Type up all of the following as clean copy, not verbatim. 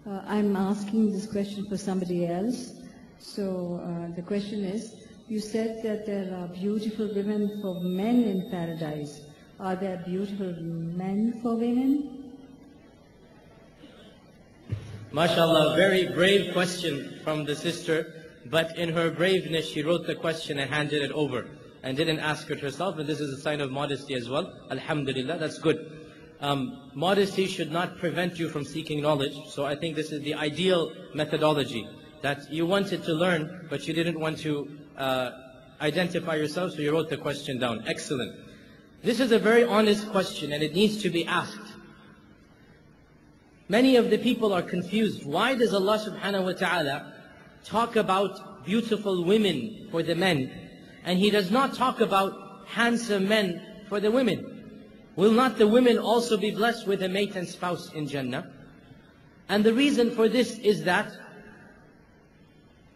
I'm asking this question for somebody else. So the question is, you said that there are beautiful women for men in paradise. Are there beautiful men for women? MashaAllah, very brave question from the sister, but in her braveness she wrote the question and handed it over and didn't ask it herself, and this is a sign of modesty as well. Alhamdulillah, that's good. Modesty should not prevent you from seeking knowledge, so I think this is the ideal methodology, that you wanted to learn, but you didn't want to identify yourself, so you wrote the question down. Excellent. This is a very honest question and it needs to be asked. Many of the people are confused. Why does Allah subhanahu wa ta'ala talk about beautiful women for the men, and He does not talk about handsome men for the women? Will not the women also be blessed with a mate and spouse in Jannah? And the reason for this is that,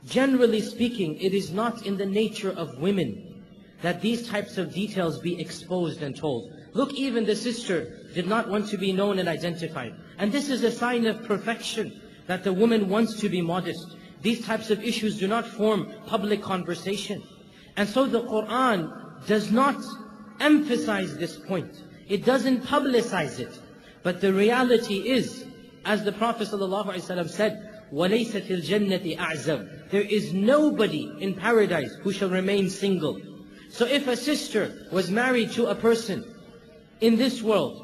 generally speaking, it is not in the nature of women that these types of details be exposed and told. Look, even the sister did not want to be known and identified. And this is a sign of perfection, that the woman wants to be modest. These types of issues do not form public conversation. And so the Quran does not emphasize this point. It doesn't publicize it. But the reality is, as the Prophet ﷺ said, وَلَيْسَتِ الْجَنَّةِ أَعْزَبْ. There is nobody in paradise who shall remain single. So if a sister was married to a person in this world,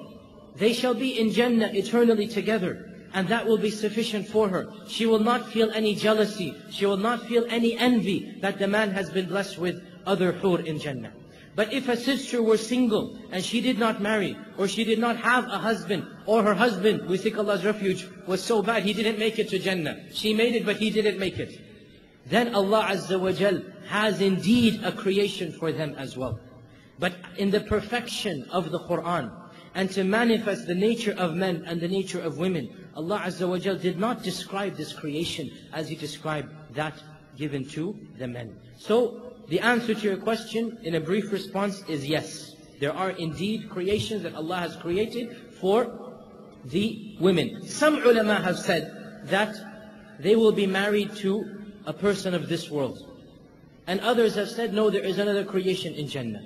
they shall be in Jannah eternally together, and that will be sufficient for her. She will not feel any jealousy. She will not feel any envy that the man has been blessed with other hur in Jannah. But if a sister were single and she did not marry, or she did not have a husband, or her husband, we seek Allah's refuge, was so bad he didn't make it to Jannah. She made it but he didn't make it. Then Allah Azza wa Jal has indeed a creation for them as well. But in the perfection of the Quran, and to manifest the nature of men and the nature of women, Allah Azza wa Jal did not describe this creation as He described that given to the men. So the answer to your question in a brief response is yes. There are indeed creations that Allah has created for the women. Some ulama have said that they will be married to a person of this world. And others have said, no, there is another creation in Jannah.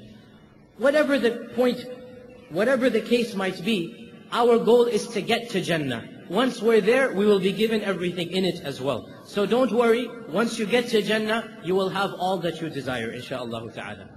Whatever the point, whatever the case might be, our goal is to get to Jannah. Once we're there, we will be given everything in it as well. So don't worry, once you get to Jannah, you will have all that you desire, insha'Allah ta'ala.